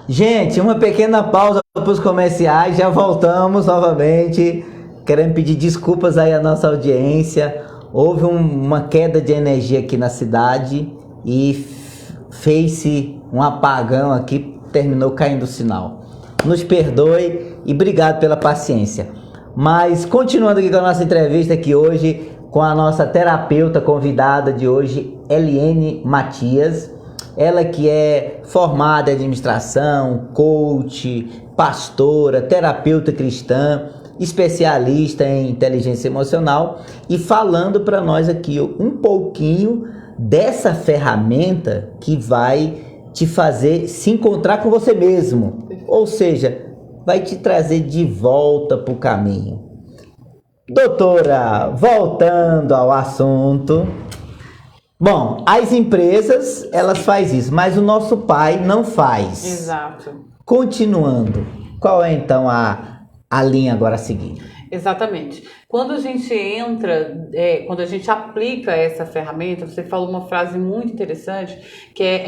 Gente, uma pequena pausa para os comerciais, já voltamos novamente. Queremos pedir desculpas aí à nossa audiência. Houve uma queda de energia aqui na cidade e fez-se um apagão aqui, terminou caindo o sinal. Nos perdoe e obrigado pela paciência. Mas continuando aqui com a nossa entrevista aqui hoje, com a nossa terapeuta convidada de hoje, Eliene Matias. Ela que é formada em administração, coach, pastora, terapeuta cristã, especialista em inteligência emocional e falando para nós aqui um pouquinho dessa ferramenta que vai te fazer se encontrar com você mesmo. Ou seja, vai te trazer de volta para o caminho. Doutora, voltando ao assunto. Bom, as empresas, elas fazem isso, mas o nosso pai não faz. Exato. Continuando, qual é então a linha agora a seguir? Exatamente. Quando a gente entra, quando a gente aplica essa ferramenta, você falou uma frase muito interessante, que é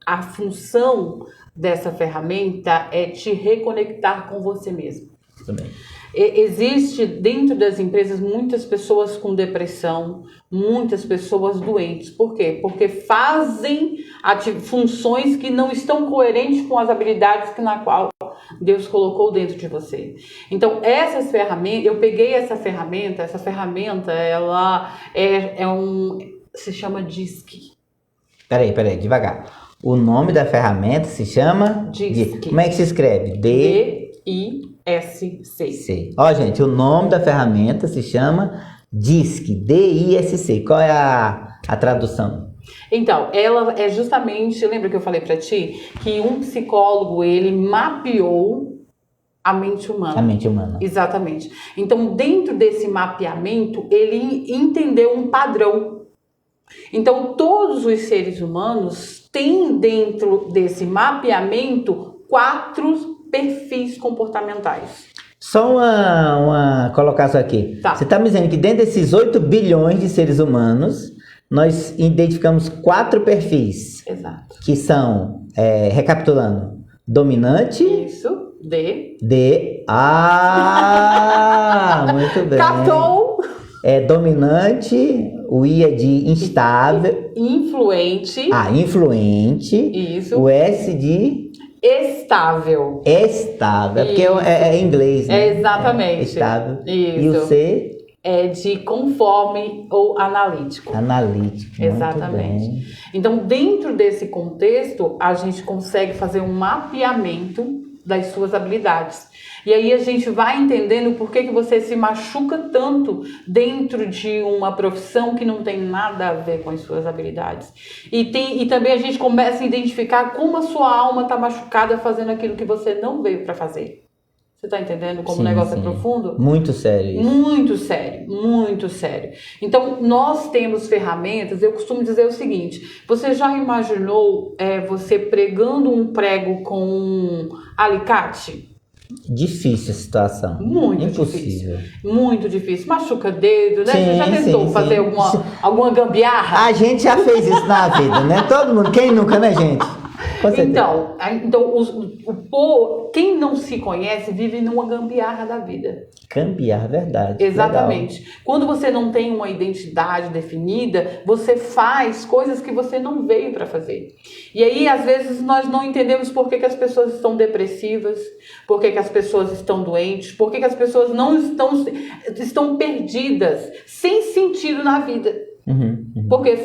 a função dessa ferramenta é te reconectar com você mesmo. Também. Existe dentro das empresas muitas pessoas com depressão, muitas pessoas doentes. Por quê? Porque fazem funções que não estão coerentes com as habilidades na qual Deus colocou dentro de você. Então, essas ferramentas, eu peguei essa ferramenta ela se chama DISC. Peraí, devagar. O nome da ferramenta se chama DISC. Como é que se escreve? DISC. Ó, gente, o nome da ferramenta se chama DISC. DISC. Qual é a tradução? Então, ela é justamente, lembra que eu falei pra ti que um psicólogo, ele mapeou a mente humana. A mente humana. Exatamente. Então, dentro desse mapeamento, ele entendeu um padrão. Então, todos os seres humanos têm dentro desse mapeamento 4 perfis comportamentais. Só uma colocação aqui. Tá. Você está me dizendo que dentro desses 8 bilhões de seres humanos, nós identificamos 4 perfis. Exato. Que são, recapitulando, dominante. Isso. Muito bem. Captou? Dominante, o I é de instável. Influente. Influente. Isso. O S de... Estável. Estável, porque é em inglês, né? Exatamente. Estável. Isso. E o C? É de conforme ou analítico. Analítico. Exatamente. Muito bem. Então, dentro desse contexto, a gente consegue fazer um mapeamento das suas habilidades. E aí a gente vai entendendo por que você se machuca tanto dentro de uma profissão que não tem nada a ver com as suas habilidades. E também a gente começa a identificar como a sua alma está machucada fazendo aquilo que você não veio para fazer. Você está entendendo como o negócio é profundo? Muito sério isso. Muito sério, muito sério. Então, nós temos ferramentas, eu costumo dizer o seguinte, você já imaginou você pregando um prego com um alicate? Difícil a situação. Muito impossível. Difícil. Muito difícil. Machuca dedo, né? Sim, você já tentou fazer alguma gambiarra? A gente já fez isso na vida, né? Todo mundo. Quem nunca, né, gente? Então quem não se conhece vive numa gambiarra da vida. Gambiarra, verdade. Exatamente. Legal. Quando você não tem uma identidade definida, você faz coisas que você não veio para fazer. E aí, às vezes, nós não entendemos por que as pessoas estão depressivas, por que as pessoas estão doentes, por que as pessoas não estão perdidas, sem sentido na vida. Porque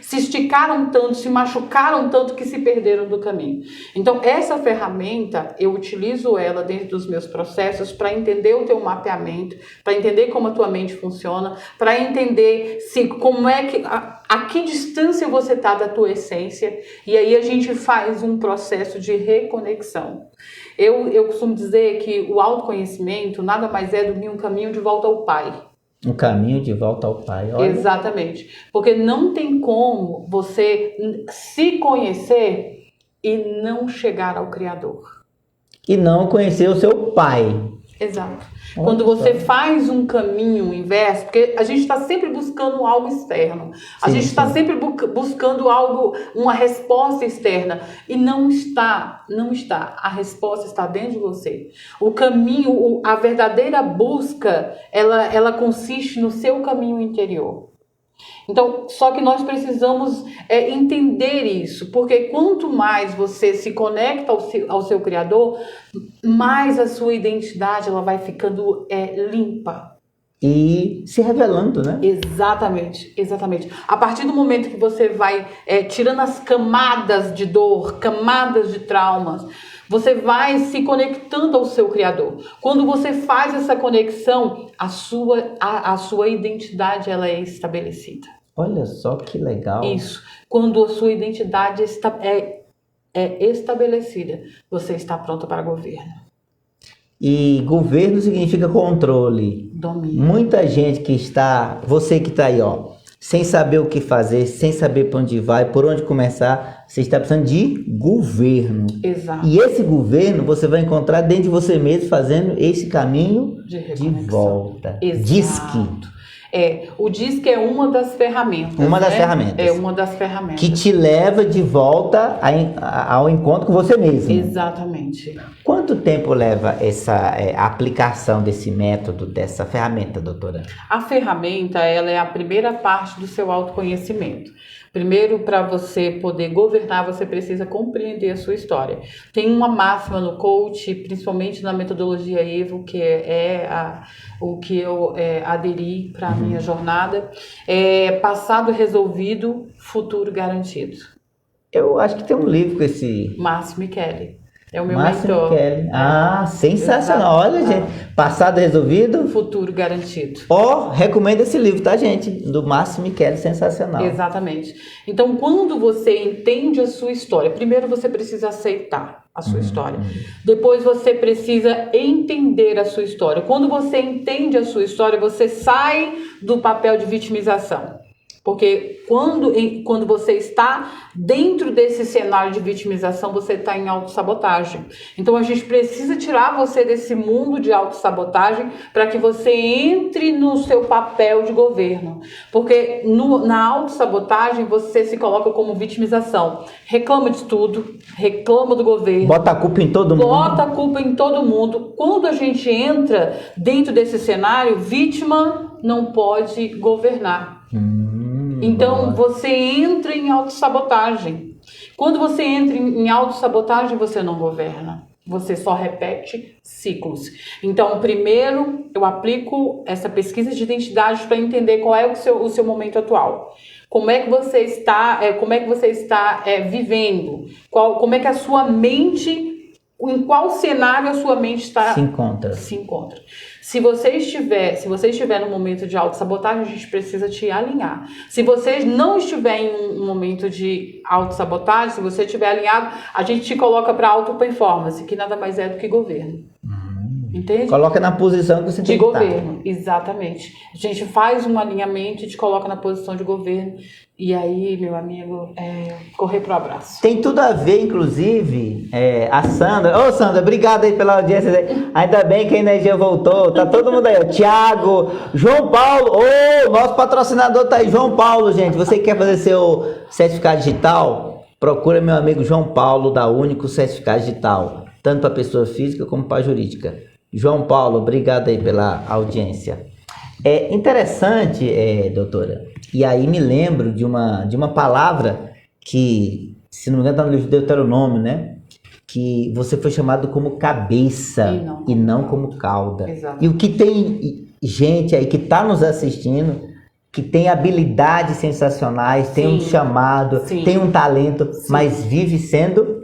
se esticaram tanto, se machucaram tanto que se perderam do caminho. Então, essa ferramenta, eu utilizo ela dentro dos meus processos para entender o teu mapeamento, para entender como a tua mente funciona, para entender como é que a que distância você está da tua essência, e aí a gente faz um processo de reconexão. Eu costumo dizer que o autoconhecimento nada mais é do que um caminho de volta ao Pai. Um caminho de volta ao Pai. Olha. Exatamente. Porque não tem como você se conhecer e não chegar ao Criador. E não conhecer o seu Pai. Exato. Quando você faz um caminho inverso, porque a gente está sempre buscando algo externo, a gente está sempre buscando algo, uma resposta externa, e não está. A resposta está dentro de você. O caminho, a verdadeira busca, ela consiste no seu caminho interior. Então, só que nós precisamos entender isso, porque quanto mais você se conecta ao seu Criador, mais a sua identidade ela vai ficando limpa. E se revelando, né? Exatamente, exatamente. A partir do momento que você vai tirando as camadas de dor, camadas de traumas, você vai se conectando ao seu Criador. Quando você faz essa conexão, a sua identidade ela é estabelecida. Olha só que legal. Isso. Quando a sua identidade é estabelecida, você está pronto para governo. E governo significa controle. Domínio. Muita gente você que está aí, ó, sem saber o que fazer, sem saber para onde vai, por onde começar, você está precisando de governo. Exato. E esse governo você vai encontrar dentro de você mesmo, fazendo esse caminho de volta. Exato. DISC. O DISC é uma das ferramentas. Uma das ferramentas. É uma das ferramentas. Que te leva de volta ao encontro com você mesmo. Exatamente. Quanto tempo leva essa aplicação desse método, dessa ferramenta, doutora? A ferramenta, ela é a primeira parte do seu autoconhecimento. Primeiro, para você poder governar, você precisa compreender a sua história. Tem uma máxima no coach, principalmente na metodologia EVO, que o que eu aderi para a minha jornada. Passado resolvido, futuro garantido. Eu acho que tem um livro com esse... Márcio Michele. É o meu Márcio mentor. Michele. Sensacional. Olha, gente. Passado resolvido. Futuro garantido. Recomendo esse livro, tá, gente? Do Márcio Michele, sensacional. Exatamente. Então, quando você entende a sua história, primeiro você precisa aceitar a sua história. Depois você precisa entender a sua história. Quando você entende a sua história, você sai do papel de vitimização. Porque quando você está dentro desse cenário de vitimização, você está em autossabotagem. Então a gente precisa tirar você desse mundo de autossabotagem para que você entre no seu papel de governo. Porque na autossabotagem você se coloca como vitimização. Reclama de tudo, reclama do governo. Bota a culpa em todo mundo. Bota a culpa em todo mundo. Quando a gente entra dentro desse cenário, vítima não pode governar. Então, você entra em autossabotagem. Quando você entra em autossabotagem, você não governa. Você só repete ciclos. Então, primeiro, eu aplico essa pesquisa de identidade para entender qual é o seu momento atual. Como é que você está vivendo? Como é que a sua mente... Em qual cenário a sua mente está... Se encontra. Se você estiver no momento de autossabotagem, a gente precisa te alinhar. Se você não estiver em um momento de autossabotagem, se você estiver alinhado, a gente te coloca para auto-performance, que nada mais é do que governo. Entende? Coloca na posição que você tem que estar. De governo, exatamente. A gente faz um alinhamento e te coloca na posição de governo. E aí, meu amigo, correr pro abraço. Tem tudo a ver, inclusive, a Sandra. Ô, Sandra, obrigado aí pela audiência. Ainda bem que a energia voltou. Tá todo mundo aí, ó. Tiago, João Paulo. Nosso patrocinador tá aí, João Paulo, gente. Você que quer fazer seu certificado digital? Procura meu amigo João Paulo, da Único Certificado Digital. Tanto para pessoa física como para jurídica. João Paulo, obrigado aí pela audiência. É interessante, doutora, e aí me lembro de uma palavra que, se não me engano, está no livro de Deuteronômio, né? Que você foi chamado como cabeça e não como cauda. Exato. E o que tem gente aí que está nos assistindo, que tem habilidades sensacionais, tem um chamado, tem um talento, mas vive sendo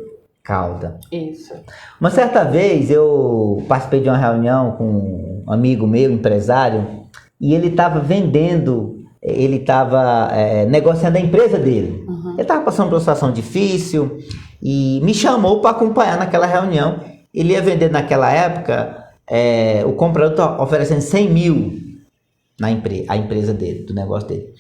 cauda. Isso. Uma certa vez eu participei de uma reunião com um amigo meu, empresário, e ele estava negociando a empresa dele. Ele estava passando por uma situação difícil e me chamou para acompanhar naquela reunião. Ele ia vender naquela época, o comprador estava oferecendo 100 mil a empresa dele, do negócio dele.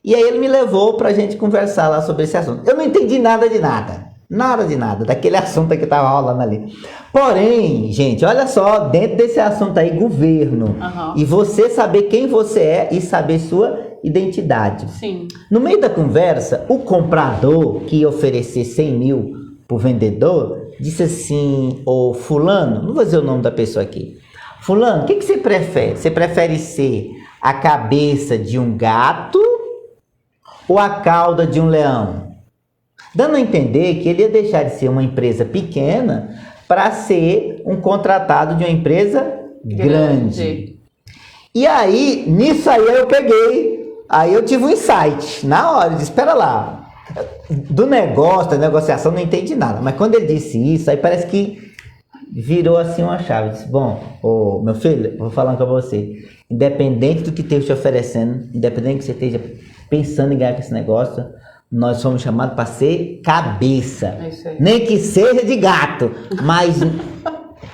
E aí ele me levou para a gente conversar lá sobre esse assunto. Eu não entendi nada de nada. Nada de nada, daquele assunto que tava rolando ali. Porém, gente, olha só, dentro desse assunto aí, governo. E você saber quem você é e saber sua identidade. Sim. No meio da conversa, o comprador que ia oferecer 100 mil pro vendedor, disse assim, ô fulano, não vou dizer o nome da pessoa aqui. Fulano, o que você prefere? Você prefere ser a cabeça de um gato ou a cauda de um leão? Dando a entender que ele ia deixar de ser uma empresa pequena para ser um contratado de uma empresa grande. E aí, nisso aí eu peguei, aí eu tive um insight, na hora, eu disse, espera lá, do negócio, da negociação, não entendi nada, mas quando ele disse isso, aí parece que virou assim uma chave, eu disse, bom, ô, meu filho, vou falar com você, independente do que esteja te oferecendo, independente que você esteja pensando em ganhar com esse negócio, nós somos chamados para ser cabeça, nem que seja de gato, mas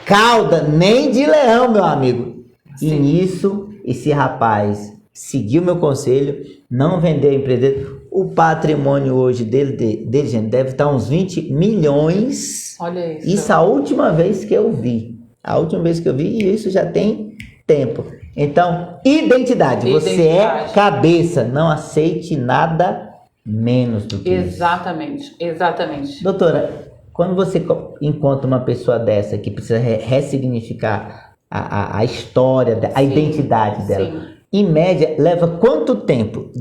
cauda nem de leão, meu amigo. Sim. E nisso, esse rapaz seguiu meu conselho, não vendeu a empresa dele. O patrimônio hoje dele, gente, deve estar uns 20 milhões. Olha isso. Isso a última vez que eu vi. A última vez que eu vi, e isso já tem tempo. Então, identidade. Você é cabeça. Não aceite nada menos do que exatamente, isso. Exatamente. Doutora, quando você encontra uma pessoa dessa que precisa ressignificar a história, a identidade dela, sim. Em média, leva quanto tempo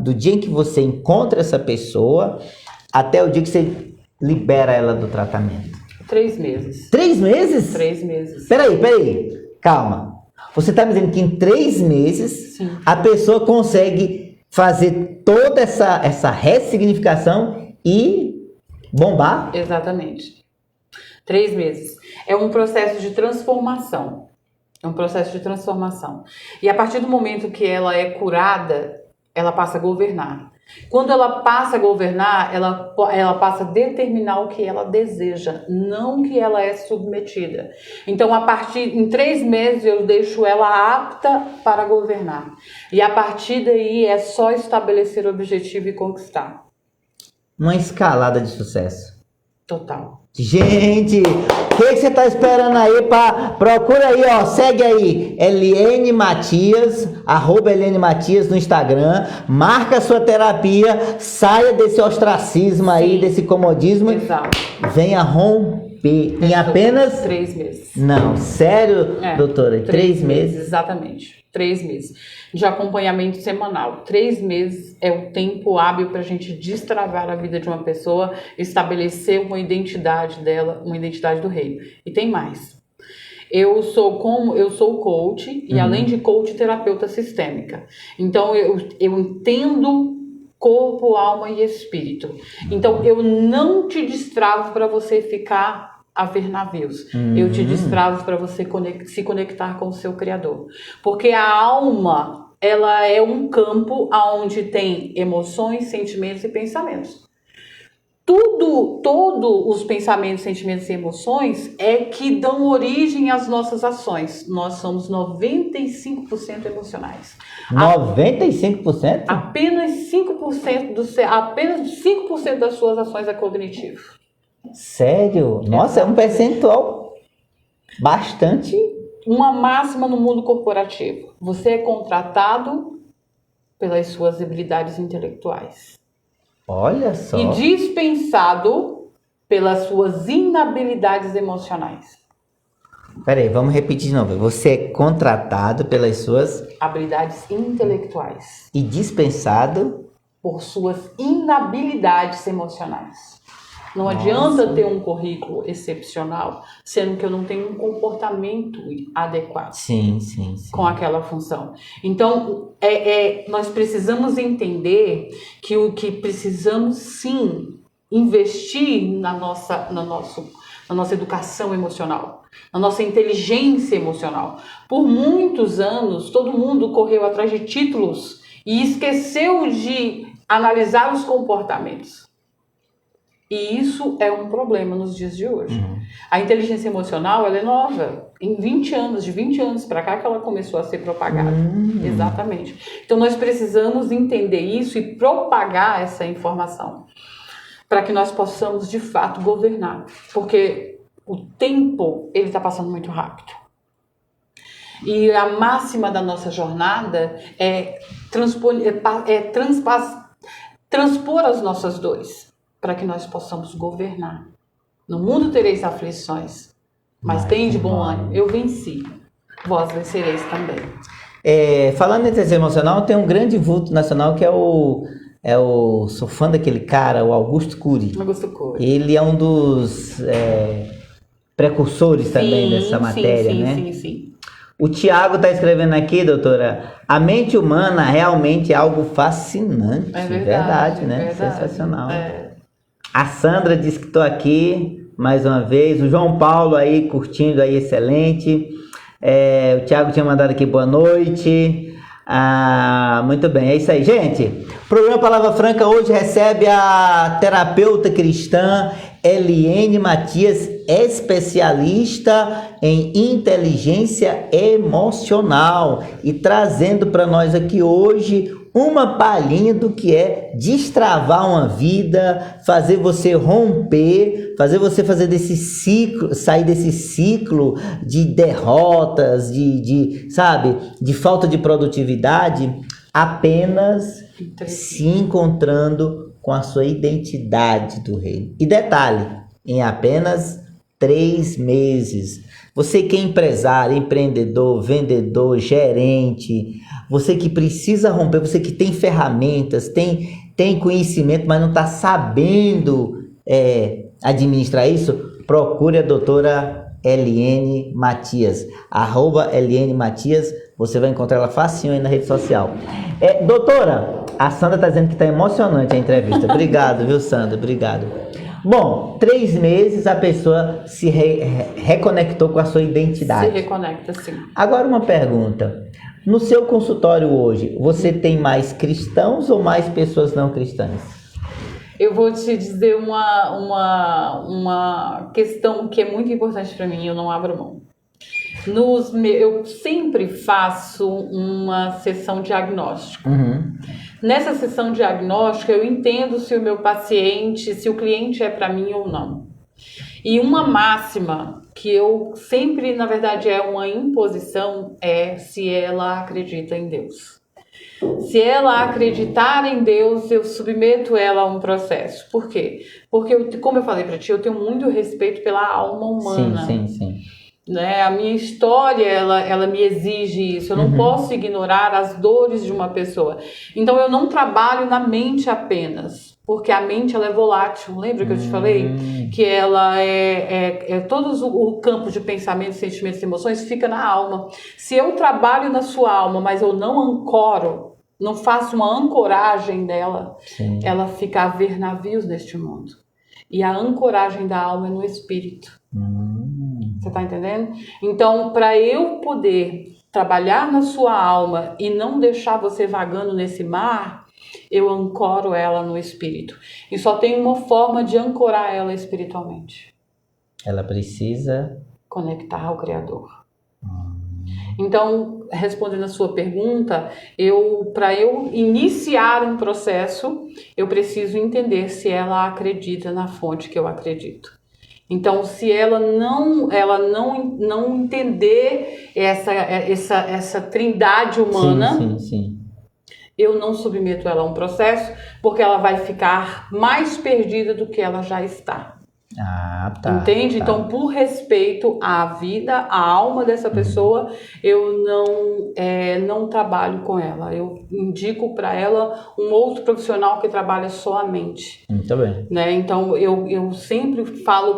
do dia em que você encontra essa pessoa até o dia que você libera ela do tratamento? 3 meses. 3 meses? 3 meses. Peraí. Calma. Você está me dizendo que em 3 meses, sim. A pessoa consegue fazer toda essa ressignificação e bombar? Exatamente. 3 meses. É um processo de transformação. É um processo de transformação. E a partir do momento que ela é curada, ela passa a governar. Quando ela passa a governar, ela passa a determinar o que ela deseja, não o que ela é submetida. Então, em 3 meses, eu deixo ela apta para governar. E a partir daí, é só estabelecer o objetivo e conquistar. Uma escalada de sucesso. Total. Gente, o que você tá esperando aí? Procura aí, ó, segue aí, LN Matias, @LN Matias no Instagram, marca a sua terapia, saia desse ostracismo aí, sim. Desse comodismo. Exato. Venha romper em apenas 3 meses. Não, sério, doutora? 3 meses? Exatamente, 3 meses de acompanhamento semanal. 3 meses é o tempo hábil para a gente destravar a vida de uma pessoa, estabelecer uma identidade dela, uma identidade do reino. E tem mais. Eu sou coach e além de coach, terapeuta sistêmica. Então eu entendo corpo, alma e espírito. Então eu não te destravo para você ficar a ver navios. Eu te destravo para você se conectar com o seu Criador. Porque a alma, ela é um campo onde tem emoções, sentimentos e pensamentos. Todos os pensamentos, sentimentos e emoções é que dão origem às nossas ações. Nós somos 95% emocionais. 95%? Apenas 5% das suas ações é cognitivo. Sério? Nossa, é um percentual bastante. Uma máxima no mundo corporativo. Você é contratado pelas suas habilidades intelectuais. Olha só. E dispensado pelas suas inabilidades emocionais. Peraí, vamos repetir de novo. Você é contratado pelas suas habilidades intelectuais. E dispensado por suas inabilidades emocionais. Não adianta ter um currículo excepcional, sendo que eu não tenho um comportamento adequado sim. com aquela função. Então, nós precisamos entender que o que precisamos, sim, investir na nossa educação emocional, na nossa inteligência emocional. Por muitos anos, todo mundo correu atrás de títulos e esqueceu de analisar os comportamentos. E isso é um problema nos dias de hoje. A inteligência emocional, ela é nova. Em 20 anos, de 20 anos para cá que ela começou a ser propagada. Exatamente. Então nós precisamos entender isso e propagar essa informação. para que nós possamos, de fato, governar. Porque o tempo, ele está passando muito rápido. E a máxima da nossa jornada é transpor as nossas dores, para que nós possamos governar. No mundo tereis aflições, mas tende bom ânimo. Eu venci, vós vencereis também. Falando em inteligência emocional, tem um grande vulto nacional que sou fã daquele cara, o Augusto Cury. Augusto Cury. Ele é um dos precursores também dessa matéria, né? Sim. O Tiago está escrevendo aqui, doutora, a mente humana realmente é algo fascinante. É verdade, né? Verdade. Sensacional. A Sandra disse que estou aqui mais uma vez. O João Paulo aí curtindo aí, excelente. O Tiago tinha mandado aqui boa noite. Muito bem, é isso aí. Gente, o programa Palavra Franca hoje recebe a terapeuta cristã Eliene Matias, especialista em inteligência emocional, e trazendo para nós aqui hoje uma palhinha do que é destravar uma vida, fazer você romper, fazer você sair desse ciclo de derrotas, de falta de produtividade, apenas se encontrando com a sua identidade do reino. E detalhe, em apenas 3 meses. Você que é empresário, empreendedor, vendedor, gerente, você que precisa romper, você que tem ferramentas, tem conhecimento, mas não está sabendo administrar isso, procure a doutora Eliene Matias, @Eliene Matias, você vai encontrar ela facinho aí na rede social. Doutora, a Sandra está dizendo que está emocionante a entrevista. Obrigado, viu, Sandra? Obrigado. Bom, 3 meses a pessoa se reconectou com a sua identidade. Se reconecta, sim. Agora uma pergunta. No seu consultório hoje, você tem mais cristãos ou mais pessoas não cristãs? Eu vou te dizer uma questão que é muito importante para mim, eu não abro mão. Eu sempre faço uma sessão diagnóstica. Uhum. Nessa sessão diagnóstica, eu entendo se o meu paciente, se o cliente é para mim ou não. E uma máxima que eu sempre, na verdade, é uma imposição, é se ela acredita em Deus. Se ela acreditar em Deus, eu submeto ela a um processo. Por quê? Porque, como eu falei para ti, eu tenho muito respeito pela alma humana. Sim. Né? A minha história, ela me exige isso. Eu não posso ignorar as dores de uma pessoa. Então, eu não trabalho na mente apenas, porque a mente ela é volátil. Lembra que eu te falei? Que ela todo o campo de pensamentos, sentimentos e emoções fica na alma. Se eu trabalho na sua alma, mas eu não ancoro, não faço uma ancoragem dela, Sim. ela fica a ver navios neste mundo. E a ancoragem da alma é no espírito. Você tá entendendo? Então, para eu poder trabalhar na sua alma e não deixar você vagando nesse mar, eu ancoro ela no espírito. E só tem uma forma de ancorar ela espiritualmente. Ela precisa conectar ao Criador. Então, respondendo a sua pergunta, para eu iniciar um processo, eu preciso entender se ela acredita na fonte que eu acredito. Então, se ela não entender essa trindade humana, sim. Eu não submeto ela a um processo, porque ela vai ficar mais perdida do que ela já está. Tá. Entende? Tá. Então, por respeito à vida, à alma dessa pessoa, eu não trabalho com ela. Eu indico para ela um outro profissional que trabalha só a mente. Muito bem. Né? Então, eu sempre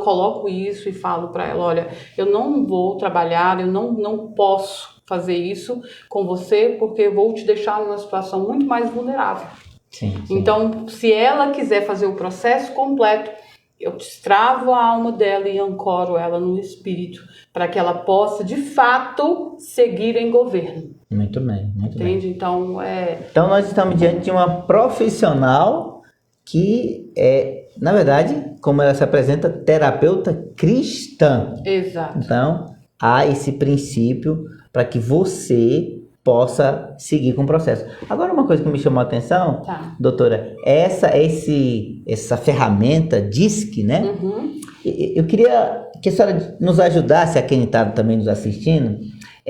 coloco isso e falo para ela, olha, eu não vou trabalhar, eu não posso fazer isso com você, porque eu vou te deixar numa situação muito mais vulnerável. Sim. Então, se ela quiser fazer o processo completo, eu destravo a alma dela e ancoro ela no espírito, para que ela possa, de fato, seguir em governo. Muito bem. Entende? Então, Então, nós estamos diante de uma profissional que na verdade, como ela se apresenta, terapeuta cristã. Exato. Então, há esse princípio para que você possa seguir com o processo. Agora, uma coisa que me chamou a atenção, Tá. doutora, é essa ferramenta DISC, né? Uhum. Eu queria que a senhora nos ajudasse, a quem está também nos assistindo,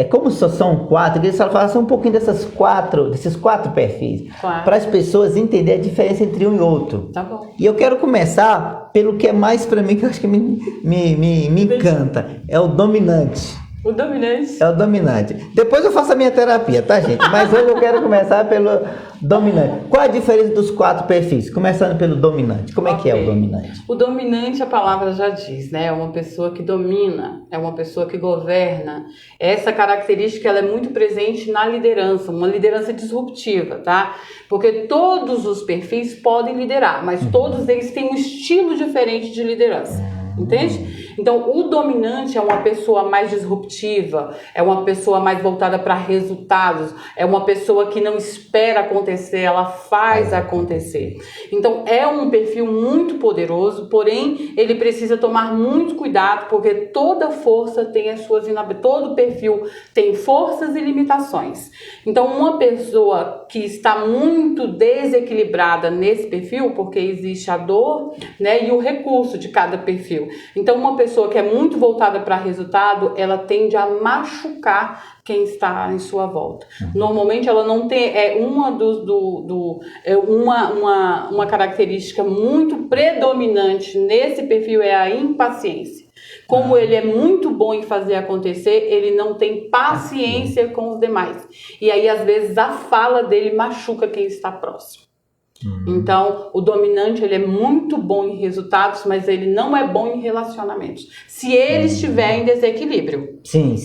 como só são 4, eu queria que a senhora falasse um pouquinho desses 4 perfis, Claro. para as pessoas entenderem a diferença entre um e outro. Tá bom. E eu quero começar pelo que é mais para mim, que eu acho que me encanta, é o dominante. O dominante. É o dominante. Depois eu faço a minha terapia, tá, gente? Mas hoje eu quero começar pelo dominante. Qual a diferença dos 4 perfis? Começando pelo dominante. Como é que é o dominante? O dominante, a palavra já diz, né? É uma pessoa que domina, é uma pessoa que governa. Essa característica ela é muito presente na liderança, uma liderança disruptiva, tá? Porque todos os perfis podem liderar, mas todos eles têm um estilo diferente de liderança. Entende? Então, o dominante é uma pessoa mais disruptiva, é uma pessoa mais voltada para resultados, é uma pessoa que não espera acontecer, ela faz acontecer. Então, é um perfil muito poderoso, porém, ele precisa tomar muito cuidado, porque toda força tem as suas todo perfil tem forças e limitações. Então, uma pessoa que está muito desequilibrada nesse perfil, porque existe a dor, né, e o recurso de cada perfil. Então, uma pessoa que é muito voltada para resultado, ela tende a machucar quem está em sua volta. Normalmente, ela não tem... uma característica muito predominante nesse perfil é a impaciência. Como ele é muito bom em fazer acontecer, ele não tem paciência com os demais. E aí, às vezes, a fala dele machuca quem está próximo. Então, o dominante ele é muito bom em resultados, mas ele não é bom em relacionamentos. Se ele estiver em desequilíbrio. Sim.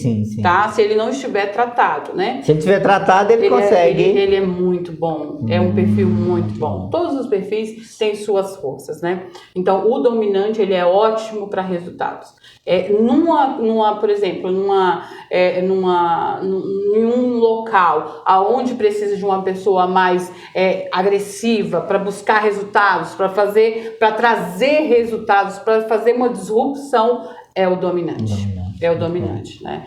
Tá? Se ele não estiver tratado, né? Se ele estiver tratado, ele consegue. Ele é muito bom. É um perfil muito bom. Todos os perfis têm suas forças, né? Então, o dominante ele é ótimo para resultados. Por exemplo, em um local aonde precisa de uma pessoa mais agressiva para buscar resultados, para trazer resultados, para fazer uma disrupção, é o dominante. É o dominante, né?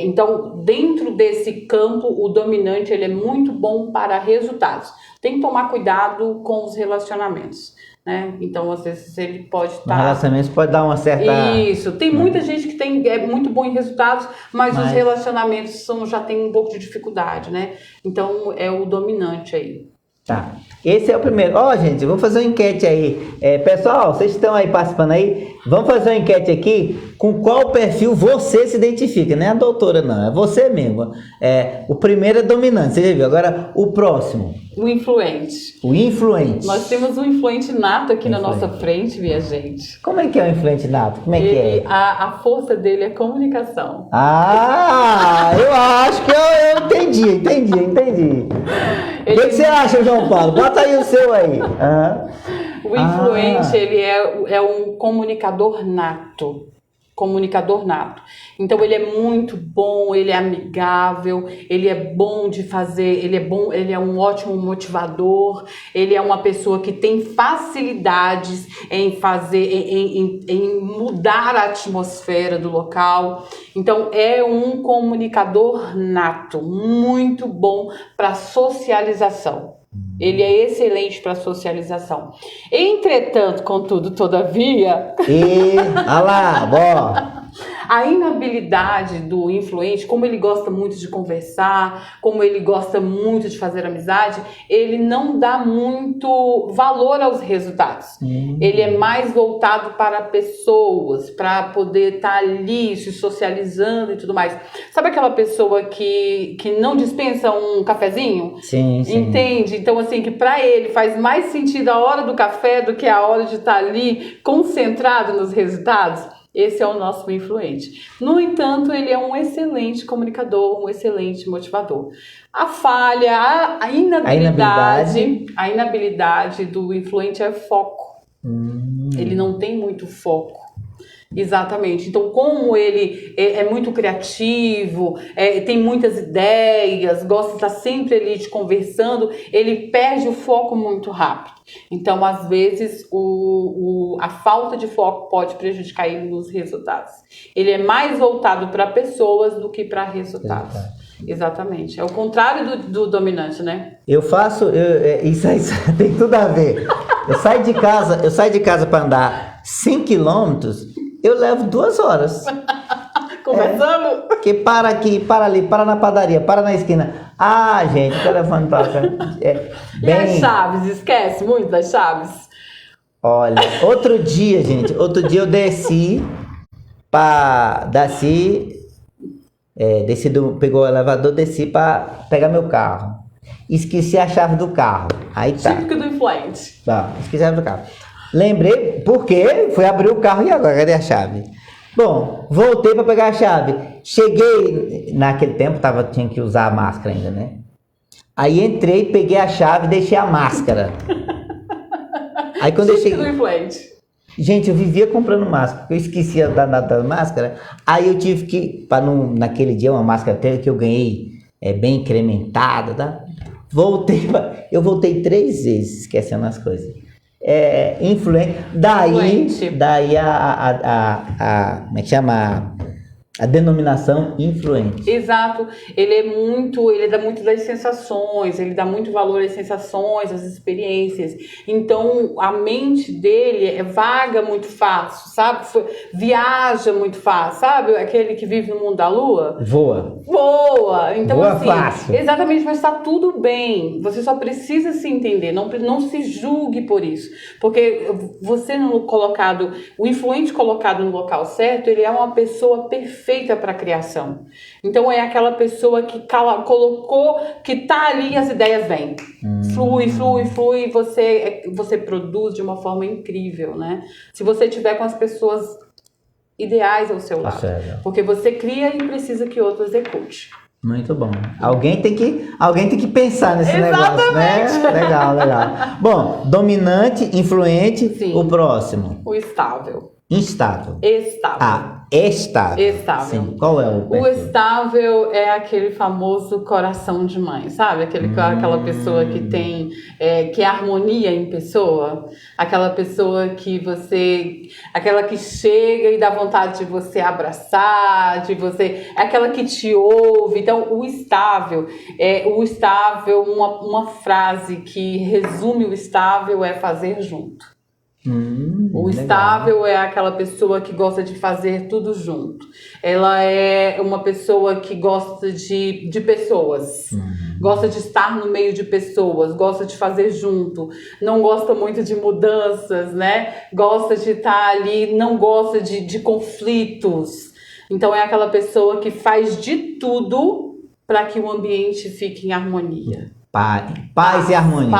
Então, dentro desse campo, o dominante ele é muito bom para resultados. Tem que tomar cuidado com os relacionamentos, né? Então, às vezes, ele pode estar... Relacionamentos pode dar uma certa... Isso. Tem muita gente que é muito bom em resultados, mas os relacionamentos já tem um pouco de dificuldade, né? Então, é o dominante aí. Tá. Esse é o primeiro. Gente, vamos fazer uma enquete aí. Pessoal, vocês estão aí participando aí? Vamos fazer uma enquete aqui. Com qual perfil você se identifica? Não é a doutora, não. É você mesmo. O primeiro é dominante, você já viu. Agora, o próximo. O influente. O influente. Nós temos um influente nato aqui na nossa frente, minha gente. Como é que é o influente nato? Como é que é? A força dele é comunicação. Eu acho que eu entendi. O que você acha, João Paulo? Bota aí o seu aí. O influente, ele é um comunicador nato. Então ele é muito bom, ele é amigável, ele é bom de fazer, ele é um ótimo motivador, ele é uma pessoa que tem facilidades em mudar a atmosfera do local. Então é um comunicador nato, muito bom para socialização. Ele é excelente para socialização. Entretanto, contudo, todavia... A inabilidade do influente, como ele gosta muito de conversar, como ele gosta muito de fazer amizade, ele não dá muito valor aos resultados. Ele é mais voltado para pessoas, para poder estar ali se socializando e tudo mais. Sabe aquela pessoa que não dispensa um cafezinho? Sim. Entende? Então, assim, que para ele faz mais sentido a hora do café do que a hora de estar ali concentrado nos resultados. Esse é o nosso influente. No entanto, ele é um excelente comunicador, um excelente motivador. A falha, a inabilidade do influente é foco. Ele não tem muito foco. Exatamente. Então, como ele é muito criativo, tem muitas ideias, gosta de estar sempre ali te conversando, ele perde o foco muito rápido. Então, às vezes, a falta de foco pode prejudicar ele nos resultados. Ele é mais voltado para pessoas do que para resultados. Exatamente. É o contrário do dominante, né? Isso aí tem tudo a ver. Eu saio de casa para andar 5 quilômetros, eu levo 2 horas. Conversando? Que para aqui, para ali, para na padaria, para na esquina. Ah, gente, o telefone toca. E as chaves? Esquece muito das chaves? Olha, outro dia eu desci pegou o elevador, desci para pegar meu carro. Esqueci a chave do carro. Aí tá. Típico do influente. Tá, esqueci a chave do carro. Lembrei, porque fui abrir o carro e agora, cadê a chave? Bom, voltei para pegar a chave. Cheguei, naquele tempo tinha que usar a máscara ainda, né? Aí entrei, peguei a chave e deixei a máscara. Aí quando eu cheguei... do influente. Gente, eu vivia comprando máscara, porque eu esquecia da máscara. Aí eu tive que, naquele dia, uma máscara que eu ganhei, bem incrementada, tá? Eu voltei 3 vezes, esquecendo as coisas. Influente. Daí como é que chama? A denominação influente. Exato. Ele dá muito das sensações, ele dá muito valor às sensações, às experiências. Então, a mente dele vaga muito fácil, sabe? Viaja muito fácil, sabe? Aquele que vive no mundo da lua. Voa. Então, voa assim, fácil. Exatamente, mas está tudo bem. Você só precisa se entender, não se julgue por isso. Porque o influente colocado no local certo, ele é uma pessoa perfeita para a criação. Então é aquela pessoa que colocou, que tá ali, as ideias vêm. Flui, você produz de uma forma incrível, né? Se você tiver com as pessoas ideais ao seu lado. Porque você cria e precisa que outro execute. Muito bom. Alguém tem que pensar nesse negócio, né? Legal. Bom, dominante, influente, sim. O próximo. O estável. Instável. Estável. Estável. Sim. Qual é o perfil? O estável é aquele famoso coração de mãe, sabe? Aquela pessoa que tem que é harmonia em pessoa, aquela pessoa aquela que chega e dá vontade de você abraçar, aquela que te ouve. Então, o estável, uma frase que resume o estável é fazer junto. O estável é aquela pessoa que gosta de fazer tudo junto. Ela é uma pessoa que gosta de pessoas, gosta de estar no meio de pessoas, gosta de fazer junto, não gosta muito de mudanças, né? Gosta de estar ali, não gosta de conflitos. Então é aquela pessoa que faz de tudo para que o ambiente fique em harmonia. Paz e harmonia.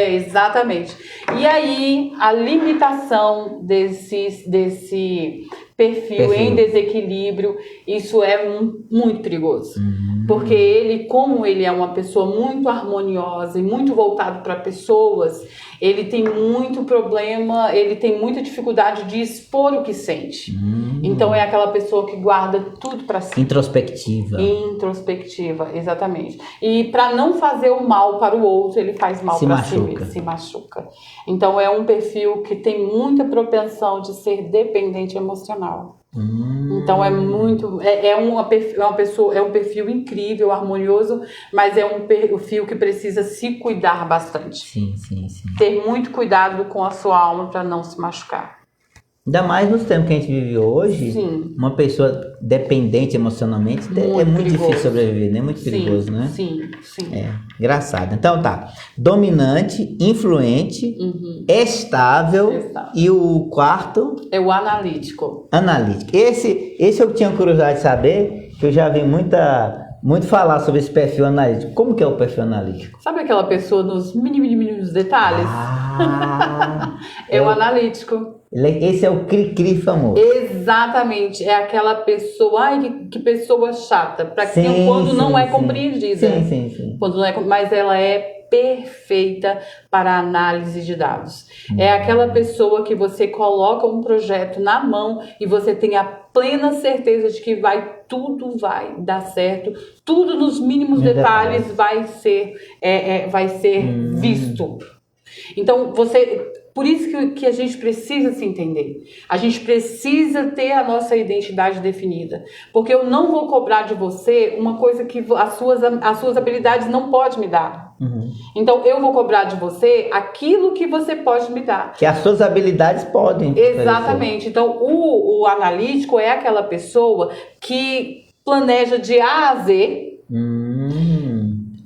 Exatamente. E aí, a limitação desse perfil em desequilíbrio, isso é muito perigoso. Porque como ele é uma pessoa muito harmoniosa e muito voltado para pessoas, ele tem muito problema, ele tem muita dificuldade de expor o que sente. Então é aquela pessoa que guarda tudo para si. Introspectiva, exatamente. E para não fazer o mal para o outro, ele faz mal para si mesmo, se machuca. Então é um perfil que tem muita propensão de ser dependente emocional. Então é um perfil incrível, harmonioso, mas é um perfil que precisa se cuidar bastante. Sim. Ter muito cuidado com a sua alma para não se machucar. Ainda mais nos tempos que a gente vive hoje, sim. Uma pessoa dependente emocionalmente é muito difícil sobreviver, né? Muito perigoso, né? Sim. Engraçado. Então tá, dominante, influente, estável e o quarto? É o analítico. Esse eu tinha curiosidade de saber, que eu já vi muito falar sobre esse perfil analítico. Como que é o perfil analítico? Sabe aquela pessoa nos mínimos detalhes? É o analítico. Esse é o cri-cri famoso. Exatamente. É aquela pessoa... Ai, que pessoa chata. Quando não é compreendida. Sim. Quando não é, mas ela é perfeita para análise de dados. É aquela pessoa que você coloca um projeto na mão e você tem a plena certeza de que tudo vai dar certo. Tudo nos mínimos detalhes vai ser visto. Então, Por isso que a gente precisa se entender. A gente precisa ter a nossa identidade definida. Porque eu não vou cobrar de você uma coisa que as suas habilidades não podem me dar. Então, eu vou cobrar de você aquilo que você pode me dar. Que as suas habilidades podem. Exatamente. Então, o analítico é aquela pessoa que planeja de A a Z,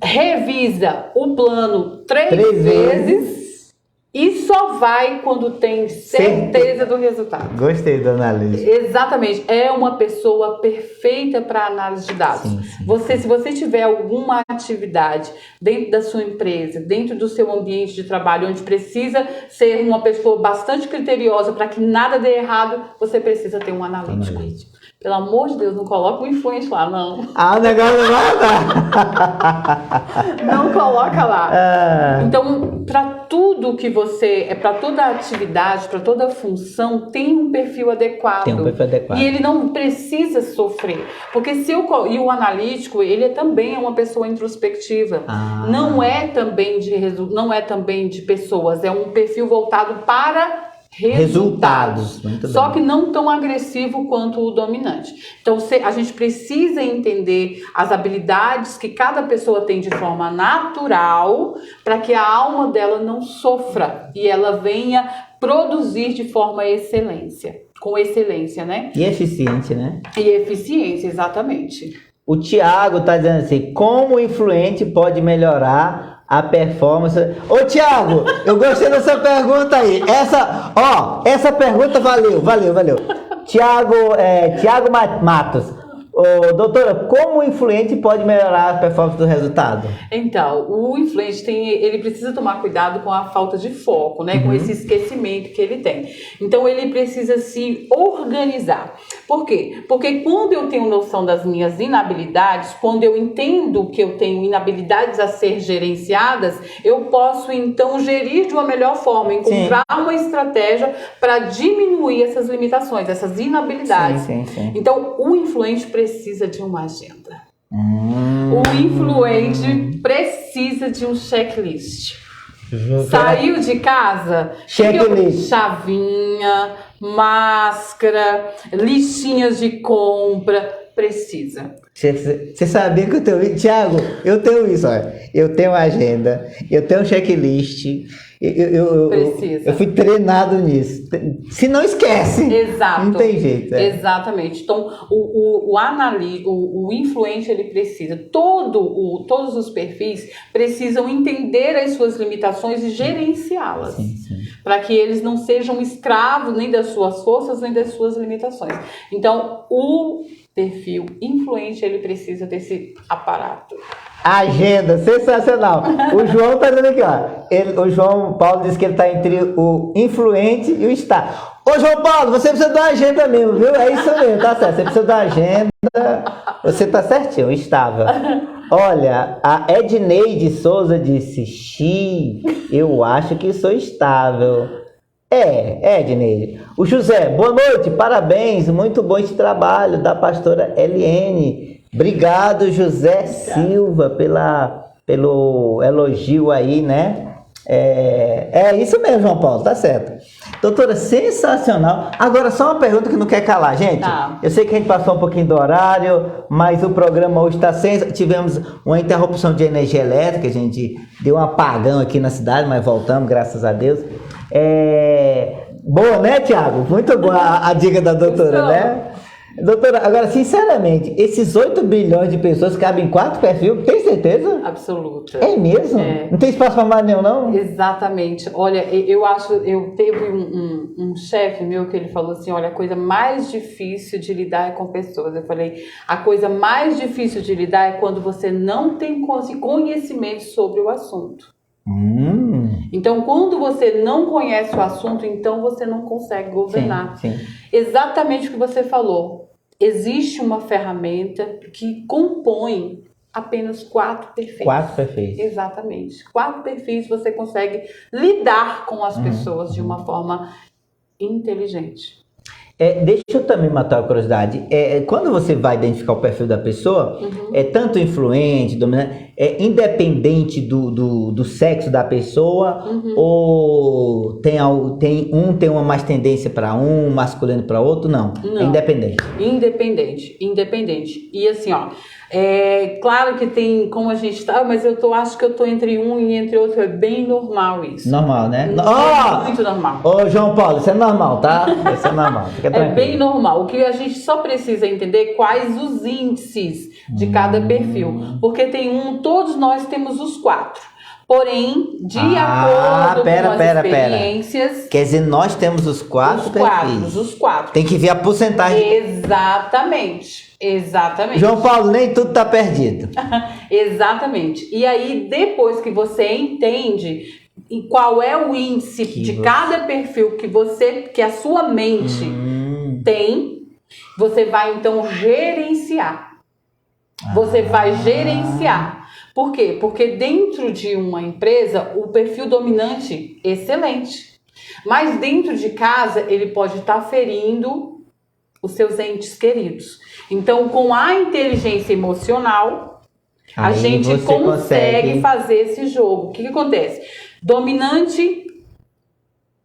revisa o plano três vezes e só vai quando tem certeza do resultado. Gostei do análise. Exatamente. É uma pessoa perfeita para análise de dados. Sim. Se você tiver alguma atividade dentro da sua empresa, dentro do seu ambiente de trabalho, onde precisa ser uma pessoa bastante criteriosa para que nada dê errado, você precisa ter um analítico. Pelo amor de Deus, não coloca o influente lá, não. O negócio não vai dar. Não coloca lá. Então, para tudo que para toda atividade, para toda função, tem um perfil adequado. Tem um perfil adequado. E ele não precisa sofrer. Porque e o analítico, ele também é uma pessoa introspectiva. Não é também de pessoas, é um perfil voltado para resultados. Só que não tão agressivo quanto o dominante. Então, a gente precisa entender as habilidades que cada pessoa tem de forma natural para que a alma dela não sofra e ela venha produzir de forma com excelência, né? E eficiente, né? E eficiência, exatamente. O Thiago tá dizendo assim, como o influente pode melhorar a performance? Ô Thiago, eu gostei dessa pergunta aí. Essa pergunta valeu. Thiago Matos. Ô, doutora, como o influente pode melhorar a performance do resultado? Então, o influente ele precisa tomar cuidado com a falta de foco, né? Com esse esquecimento que ele tem. Então, ele precisa se organizar. Por quê? Porque quando eu tenho noção das minhas inabilidades, quando eu entendo que eu tenho inabilidades a ser gerenciadas, eu posso, então, gerir de uma melhor forma, encontrar uma estratégia para diminuir essas limitações, essas inabilidades. Sim. Então, o influente precisa de uma agenda. O influente precisa de um checklist. Saiu de casa, checklist. Chavinha, máscara, listinhas de compra, precisa. Você sabia que eu tenho isso? Thiago, eu tenho isso, olha. Eu tenho agenda, eu tenho checklist. Eu fui treinado nisso. Se não esquece. Exato. Não tem jeito. Exatamente. Então, o influente, ele precisa. Todos os perfis precisam entender as suas limitações e gerenciá-las. Sim. Para que eles não sejam escravos nem das suas forças, nem das suas limitações. Então, o perfil influente, ele precisa desse aparato. Agenda, sensacional. O João tá dizendo aqui, ó. O João Paulo disse que ele tá entre o influente e o estável. Ô, João Paulo, você precisa de uma agenda mesmo, viu? É isso mesmo, tá certo. Você precisa de uma agenda. Você tá certinho, estável. Olha, a Edneide Souza disse, eu acho que sou estável. Edneide. O José, boa noite, parabéns, muito bom esse trabalho da pastora Eliene. Obrigado, José Silva, pelo elogio aí, né? É isso mesmo, João Paulo, tá certo. Doutora, sensacional. Agora, só uma pergunta que não quer calar, gente. Eu sei que a gente passou um pouquinho do horário, mas o programa hoje está tivemos uma interrupção de energia elétrica, a gente deu um apagão aqui na cidade, mas voltamos, graças a Deus. Boa, né, Thiago? Muito boa a dica da doutora, né? Doutora, agora, sinceramente, esses 8 bilhões de pessoas cabem em 4 perfis, tem certeza? Absoluta. É mesmo? Não tem espaço para mais nenhum, não? Exatamente. Olha, eu teve um chefe meu que ele falou assim, olha, a coisa mais difícil de lidar é com pessoas. Eu falei, a coisa mais difícil de lidar é quando você não tem conhecimento sobre o assunto. Então, quando você não conhece o assunto, então você não consegue governar. Sim. Exatamente o que você falou. Existe uma ferramenta que compõe apenas 4 perfis. 4 perfis. Exatamente. 4 perfis você consegue lidar com as pessoas de uma forma inteligente. Deixa eu também matar a curiosidade. Quando você vai identificar o perfil da pessoa, tanto influente, dominante, independente do sexo da pessoa, ou tem uma mais tendência para um, masculino para outro? Não, é independente. Independente. E assim, ó, claro que tem como a gente tá, mas acho que eu tô entre um e entre outro, é bem normal isso. Normal, né? Muito normal. Ô, João Paulo, isso é normal, tá? Isso é normal, fica tranquilo. É bem normal. O que a gente só precisa entender quais os índices de cada perfil. Porque todos nós temos os 4. Porém, de acordo com as experiências... Quer dizer, nós temos os 4 perfis. Os 4. Tem que ver a porcentagem. Exatamente. João Paulo, nem tudo tá perdido. Exatamente. E aí, depois que você entende qual é o índice cada perfil que a sua mente tem, você vai então gerenciar. Você vai gerenciar. Por quê? Porque dentro de uma empresa, o perfil dominante, excelente. Mas dentro de casa, ele pode estar ferindo os seus entes queridos. Então, com a inteligência emocional, a gente consegue fazer esse jogo. O que acontece? Dominante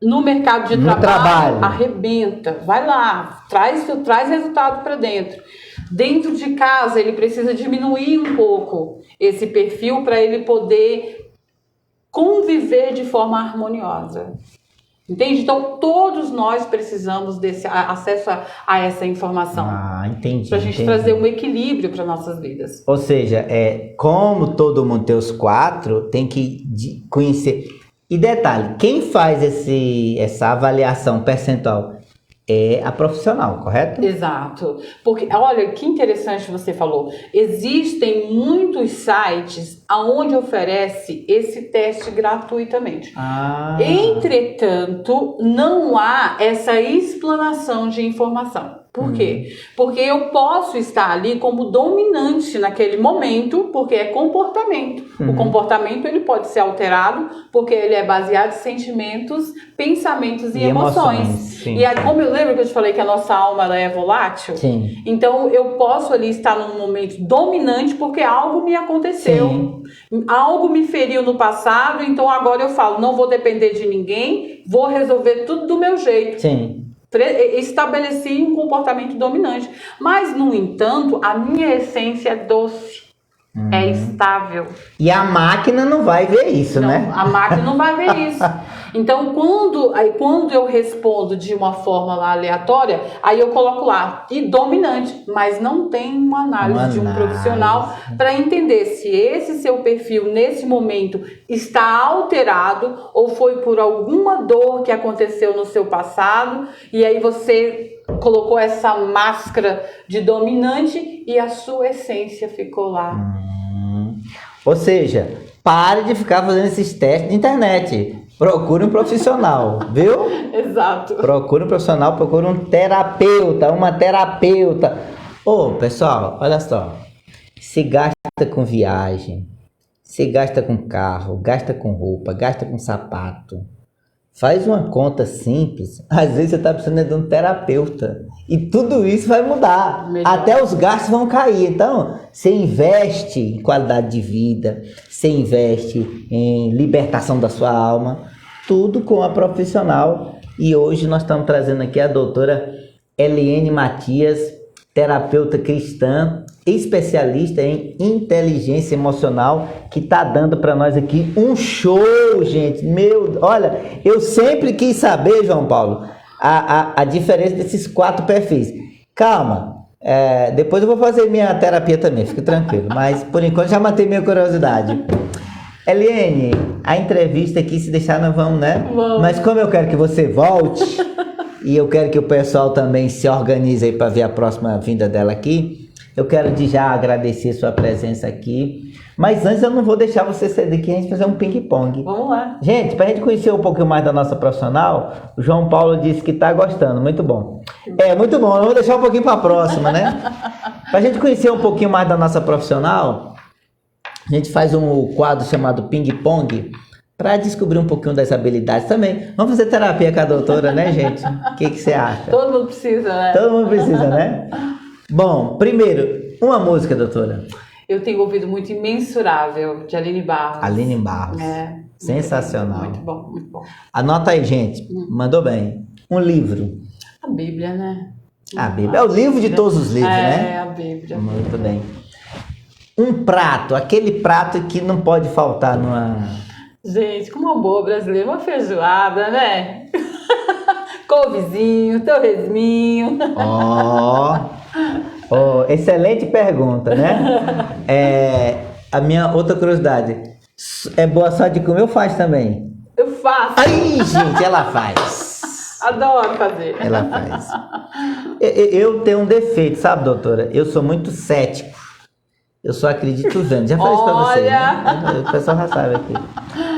no mercado de trabalho, arrebenta. Vai lá, traz resultado para dentro. Dentro de casa, ele precisa diminuir um pouco esse perfil para ele poder conviver de forma harmoniosa. Entende? Então, todos nós precisamos desse acesso a essa informação. Entendi. Para a gente trazer um equilíbrio para nossas vidas. Ou seja, como todo mundo tem os 4, tem que conhecer. E detalhe, quem faz essa avaliação percentual é a profissional, correto? Exato. Porque, olha, que interessante você falou. Existem muitos sites onde oferece esse teste gratuitamente. Entretanto, não há essa explanação de informação. Por quê? Porque eu posso estar ali como dominante naquele momento, porque é comportamento. O comportamento ele pode ser alterado porque ele é baseado em sentimentos, pensamentos e emoções. E aí, como eu lembro que eu te falei que a nossa alma ela é volátil? Sim. Então eu posso ali estar num momento dominante porque algo me aconteceu. Sim. Algo me feriu no passado, então agora eu falo, não vou depender de ninguém, vou resolver tudo do meu jeito. Sim. Estabeleci um comportamento dominante. Mas, no entanto, a minha essência é doce. É estável. E a máquina não vai ver isso, né? A máquina não vai ver isso. Então, quando eu respondo de uma forma lá aleatória, aí eu coloco lá, e dominante, mas não tem uma análise de um profissional para entender se esse seu perfil, nesse momento, está alterado ou foi por alguma dor que aconteceu no seu passado, e aí você colocou essa máscara de dominante e a sua essência ficou lá. Ou seja, pare de ficar fazendo esses testes de internet. Procure um profissional, viu? Exato. Procure um profissional, procure um terapeuta, uma terapeuta. Pessoal, olha só. Se gasta com viagem, se gasta com carro, gasta com roupa, gasta com sapato. Faz uma conta simples. Às vezes você está precisando de um terapeuta. E tudo isso vai mudar. Até os gastos vão cair. Então, você investe em qualidade de vida, você investe em libertação da sua alma. Tudo com a profissional. E hoje nós estamos trazendo aqui a doutora Eliene Matias, terapeuta cristã, especialista em inteligência emocional, que está dando para nós aqui um show, gente. Olha, eu sempre quis saber, João Paulo, a diferença desses 4 perfis. Calma, depois eu vou fazer minha terapia também, fique tranquilo, mas por enquanto já matei minha curiosidade. Eliene, a entrevista aqui, se deixar, nós vamos, né? Vamos. Mas como eu quero que você volte, e eu quero que o pessoal também se organize aí para ver a próxima vinda dela aqui, eu quero de já agradecer sua presença aqui. Mas antes eu não vou deixar você sair daqui, a gente fazer um ping-pong. Vamos lá. Gente, para a gente conhecer um pouquinho mais da nossa profissional, o João Paulo disse que está gostando. Muito bom. Muito bom. Eu vou deixar um pouquinho para a próxima, né? Para a gente conhecer um pouquinho mais da nossa profissional, a gente faz um quadro chamado ping-pong para descobrir um pouquinho das habilidades também. Vamos fazer terapia com a doutora, né, gente? O que você acha? Todo mundo precisa, né? Todo mundo precisa, né? Bom, primeiro, uma música, doutora. Eu tenho ouvido muito Imensurável, de Aline Barros. Aline Barros. É. Sensacional. Muito bom, muito bom. Anota aí, gente. Mandou bem. Um livro. A Bíblia, né? A Bíblia. É o livro de todos os livros, né? É, a Bíblia. Muito bem. Um prato. Aquele prato que não pode faltar numa... Gente, como uma boa brasileira, uma feijoada, né? Couvezinho, torresminho. Excelente pergunta, né? A minha outra curiosidade. É boa só de comer ou faz também? Eu faço. Aí, gente, ela faz. Adoro fazer. Ela faz. Eu tenho um defeito, sabe, doutora? Eu sou muito cético. Eu só acredito vendo. Já falei isso pra você, né? O pessoal já sabe aqui.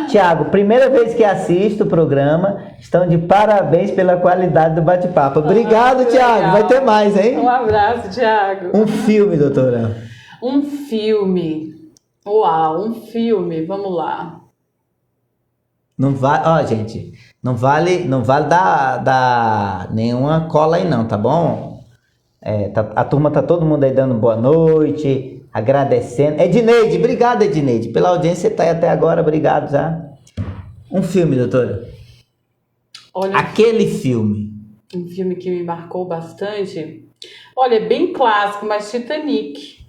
Tiago, primeira vez que assisto o programa, estão de parabéns pela qualidade do bate-papo. Obrigado, Tiago. Legal. Vai ter mais, hein? Um abraço, Tiago. Um filme, doutora. Um filme. Uau, um filme. Vamos lá. Não vale, gente, não vale dar nenhuma cola aí não, tá bom? A turma tá todo mundo aí dando boa noite, agradecendo. Edneide, obrigado, Edneide, pela audiência que tá aí até agora, obrigado já. Um filme, doutora. Olha, Aquele filme. um filme que me marcou bastante. Olha, é bem clássico, mas Titanic.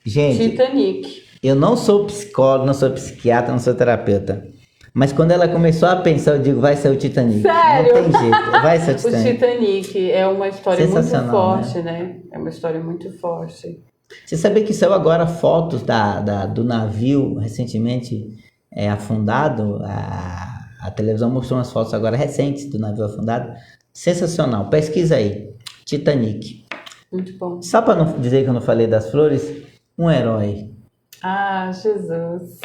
Gente, Titanic. eu não sou psicólogo, não sou psiquiatra, não sou terapeuta. Mas quando ela começou a pensar, eu digo, vai ser o Titanic. Sério? Não tem jeito, vai ser o O Titanic. Titanic é uma história muito Sensacional, forte, né? É uma história muito forte. Você sabia que saiu agora fotos do navio recentemente afundado? A televisão mostrou umas fotos agora recentes do navio afundado. Sensacional. Pesquisa aí. Titanic. Muito bom. Só para não dizer que eu não falei das flores, um herói. Ah, Jesus.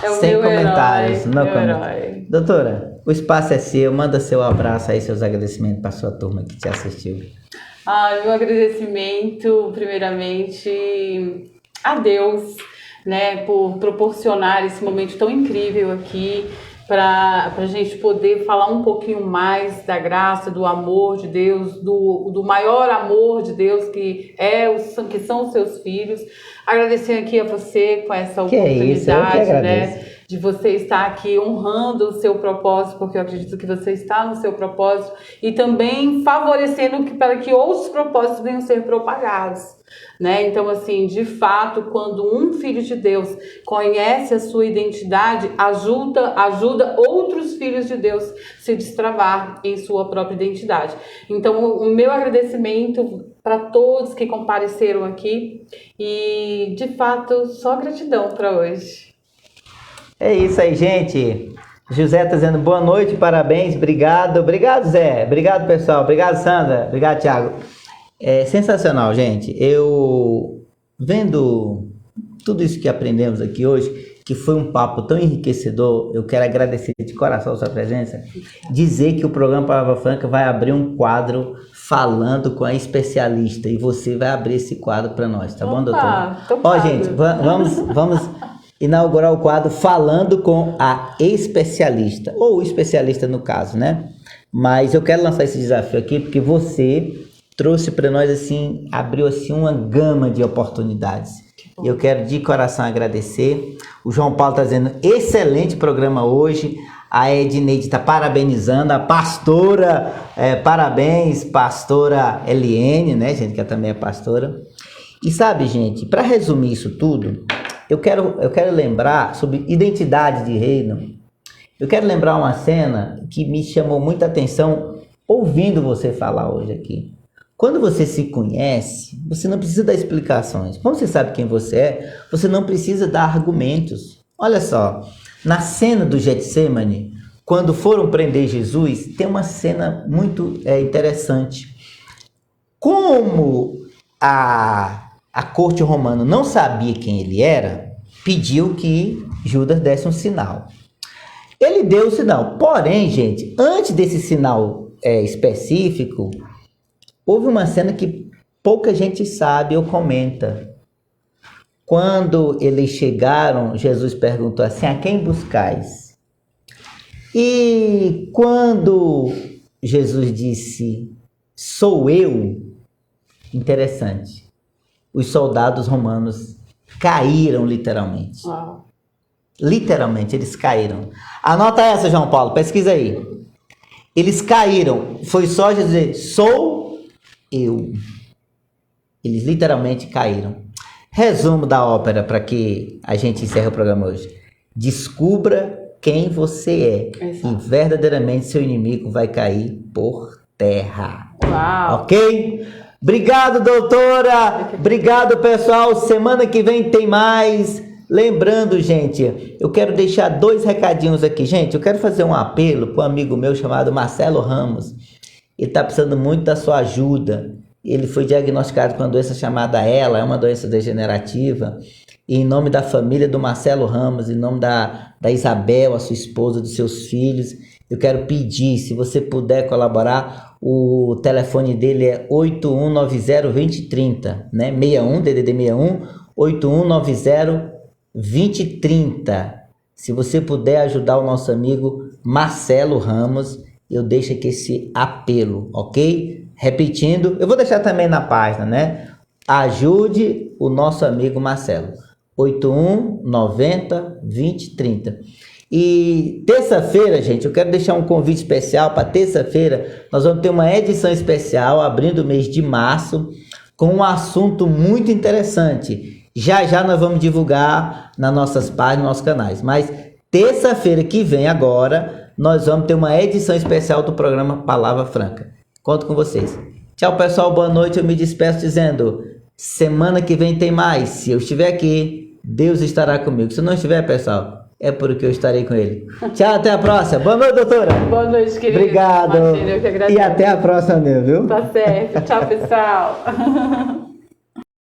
É o Sem meu comentários. herói, Não meu comentários. herói. Doutora, o espaço é seu. Manda seu abraço aí, seus agradecimentos para sua turma que te assistiu. Meu agradecimento, primeiramente, a Deus, né, por proporcionar esse momento tão incrível aqui, para a gente poder falar um pouquinho mais da graça, do amor de Deus, do maior amor de Deus que são os seus filhos. Agradecer aqui a você com essa oportunidade, né, de você estar aqui honrando o seu propósito, porque eu acredito que você está no seu propósito, e também favorecendo para que outros propósitos venham ser propagados, né? Então, assim, de fato, quando um filho de Deus conhece a sua identidade, ajuda outros filhos de Deus se destravar em sua própria identidade. Então, o meu agradecimento para todos que compareceram aqui e, de fato, só gratidão para hoje. É isso aí, gente. José tá dizendo boa noite, parabéns, obrigado. Obrigado, Zé. Obrigado, pessoal. Obrigado, Sandra. Obrigado, Thiago. É sensacional, gente. Eu vendo tudo isso que aprendemos aqui hoje, que foi um papo tão enriquecedor, eu quero agradecer de coração a sua presença. Dizer que o programa Palavra Franca vai abrir um quadro falando com a especialista e você vai abrir esse quadro para nós, tá bom, doutor? Ó, gente, vamos inaugurar o quadro falando com a especialista, ou o especialista no caso, né? Mas eu quero lançar esse desafio aqui porque você trouxe para nós, assim, abriu assim uma gama de oportunidades. E eu quero de coração agradecer. O João Paulo está dizendo, excelente programa hoje. A Edneide está parabenizando. A pastora, parabéns, pastora Eliene, né, gente, que também é pastora. E sabe, gente, para resumir isso tudo, eu quero lembrar sobre identidade de reino. Eu quero lembrar uma cena que me chamou muita atenção ouvindo você falar hoje aqui. Quando você se conhece, você não precisa dar explicações. Quando você sabe quem você é, você não precisa dar argumentos. Olha só, na cena do Getsemane, quando foram prender Jesus, tem uma cena muito interessante. Como a corte romana não sabia quem ele era, pediu que Judas desse um sinal. Ele deu o sinal. Porém, gente, antes desse sinal específico, houve uma cena que pouca gente sabe ou comenta. Quando eles chegaram, Jesus perguntou assim, a quem buscais? E quando Jesus disse, sou eu, interessante. os soldados romanos caíram literalmente. Uau. Literalmente, eles caíram. Anota essa, João Paulo, pesquisa aí. Eles caíram. Foi só dizer, sou eu. Eles literalmente caíram. Resumo da ópera para que a gente encerre o programa hoje. Descubra quem você é. Exato. E verdadeiramente seu inimigo vai cair por terra. Uau. Ok? Obrigado, doutora. Obrigado, pessoal. Semana que vem tem mais. Lembrando, gente, eu quero deixar 2 recadinhos aqui. Gente, eu quero fazer um apelo para um amigo meu chamado Marcelo Ramos. Ele está precisando muito da sua ajuda. Ele foi diagnosticado com uma doença chamada ELA, é uma doença degenerativa. E em nome da família do Marcelo Ramos, em nome da Isabel, a sua esposa, dos seus filhos, eu quero pedir, se você puder colaborar, o telefone dele é 8190-2030, né? 61, DDD 61, 8190-2030. Se você puder ajudar o nosso amigo Marcelo Ramos, eu deixo aqui esse apelo, ok? Repetindo, eu vou deixar também na página, né? Ajude o nosso amigo Marcelo. 8190-2030. E terça-feira, gente, eu quero deixar um convite especial para terça-feira. Nós vamos ter uma edição especial abrindo o mês de março com um assunto muito interessante. Já já nós vamos divulgar nas nossas páginas, nos nossos canais. Mas terça-feira que vem agora, nós vamos ter uma edição especial do programa Palavra Franca. Conto com vocês. Tchau, pessoal. Boa noite. Eu me despeço dizendo, semana que vem tem mais. Se eu estiver aqui, Deus estará comigo. Se não estiver, pessoal, é porque eu estarei com ele. Tchau, até a próxima. Boa noite, doutora. Boa noite, querido. Obrigado. Imagina, eu que agradeço. E até a próxima mesmo, viu? Tá certo. Tchau, pessoal.